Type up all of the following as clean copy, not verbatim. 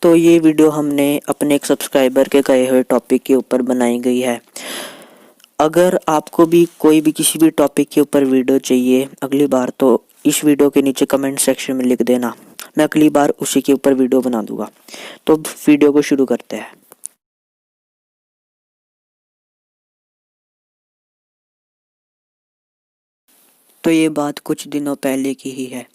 तो ये वीडियो हमने अपने एक सब्सक्राइबर के कहे हुए टॉपिक के ऊपर बनाई गई है। अगर आपको भी कोई भी किसी भी टॉपिक के ऊपर वीडियो चाहिए अगली बार, तो इस वीडियो के नीचे कमेंट सेक्शन में लिख देना, मैं अगली बार उसी के ऊपर वीडियो बना दूंगा। तो वीडियो को शुरू करते हैं। तो ये बात कुछ दिनों पहले की ही है।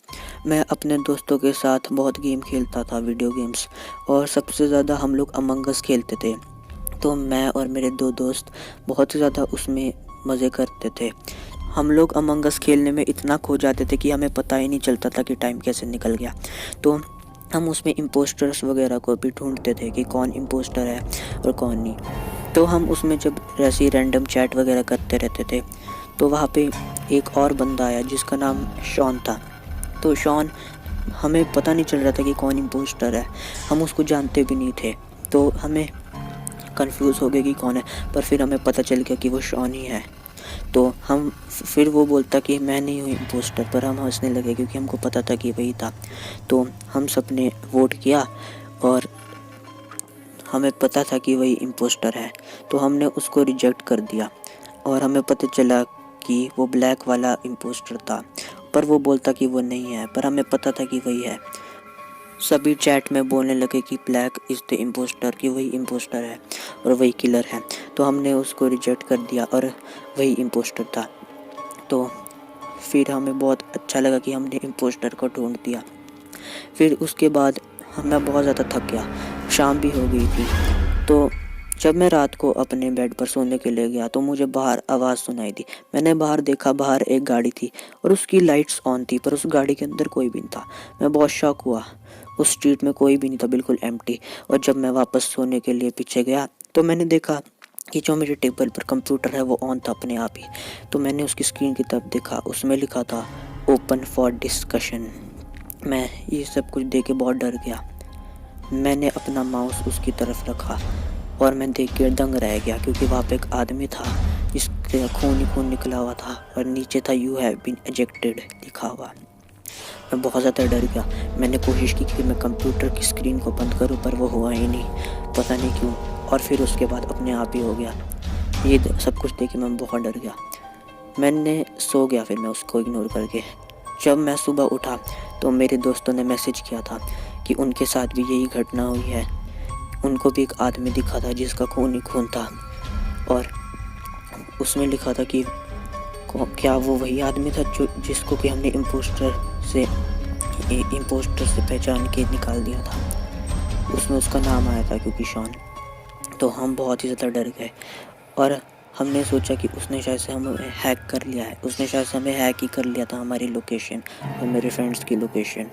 मैं अपने दोस्तों के साथ बहुत गेम खेलता था, वीडियो गेम्स, और सबसे ज़्यादा हम लोग अमंग अस खेलते थे। तो मैं और मेरे दो दोस्त बहुत ही ज़्यादा उसमें मज़े करते थे। हम लोग अमंग अस खेलने में इतना खो जाते थे कि हमें पता ही नहीं चलता था कि टाइम कैसे निकल गया। तो हम उसमें इम्पोस्टर्स वगैरह को भी ढूंढते थे कि कौन इम्पोस्टर है और कौन नहीं। तो हम उसमें जब ऐसे रैंडम चैट वगैरह करते रहते थे, तो वहाँ पे एक और बंदा आया जिसका नाम शॉन था। तो शॉन, हमें पता नहीं चल रहा था कि कौन इम्पोस्टर है, हम उसको जानते भी नहीं थे। तो हमें कंफ्यूज हो गए कि कौन है, पर फिर हमें पता चल गया कि वो शॉन ही है। तो हम फिर वो बोलता कि मैं नहीं हूँ इम्पोस्टर, पर हम हंसने लगे क्योंकि हमको पता था कि वही था। तो हम सब ने वोट किया और हमें पता था कि वही इम्पोस्टर है, तो हमने उसको रिजेक्ट कर दिया। और हमें पता चला कि वो ब्लैक वाला इम्पोस्टर था, पर वो बोलता कि वो नहीं है, पर हमें पता था कि वही है। सभी चैट में बोलने लगे कि ब्लैक इज़ द इम्पोस्टर, कि वही इम्पोस्टर है और वही किलर है। तो हमने उसको रिजेक्ट कर दिया और वही इम्पोस्टर था। तो फिर हमें बहुत अच्छा लगा कि हमने इम्पोस्टर को ढूंढ दिया। फिर उसके बाद मैं बहुत ज़्यादा थक गया, शाम भी हो गई थी। तो जब मैं रात को अपने बेड पर सोने के लिए गया तो मुझे बाहर आवाज़ सुनाई दी। मैंने बाहर देखा, बाहर एक गाड़ी थी और उसकी लाइट्स ऑन थी, पर उस गाड़ी के अंदर कोई भी नहीं था। मैं बहुत शॉक हुआ, उस स्ट्रीट में कोई भी नहीं था, बिल्कुल एम्प्टी। और जब मैं वापस सोने के लिए पीछे गया तो मैंने देखा कि जो मेरे टेबल पर कंप्यूटर है वो ऑन था अपने आप ही। तो मैंने उसकी स्क्रीन की तरफ देखा, उसमें लिखा था ओपन फॉर डिस्कशन। मैं ये सब कुछ देख के बहुत डर गया। मैंने अपना माउस उसकी तरफ रखा और मैं देख के दंग रह गया, क्योंकि वहाँ पे एक आदमी था जिसके खून ही खून निकला हुआ था और नीचे था यू हैव बीन एजेक्टेड लिखा हुआ। मैं बहुत ज़्यादा डर गया। मैंने कोशिश की कि मैं कंप्यूटर की स्क्रीन को बंद करूं, पर वो हुआ ही नहीं, पता नहीं क्यों। और फिर उसके बाद अपने आप ही हो गया। ये सब कुछ देख के मैं बहुत डर गया। मैंने सो गया फिर मैं उसको इग्नोर करके। जब मैं सुबह उठा तो मेरे दोस्तों ने मैसेज किया था कि उनके साथ भी यही घटना हुई है। उनको भी एक आदमी दिखा था जिसका खून ही खून था, और उसमें लिखा था कि क्या वो वही आदमी था जिसको कि हमने इम्पोस्टर से पहचान के निकाल दिया था। उसमें उसका नाम आया था क्योंकि शॉन। तो हम बहुत ही ज़्यादा डर गए और हमने सोचा कि उसने शायद से हमें हैक कर लिया है। उसने शायद से हमें हैक ही कर लिया था, हमारी लोकेशन और मेरे फ्रेंड्स की लोकेशन।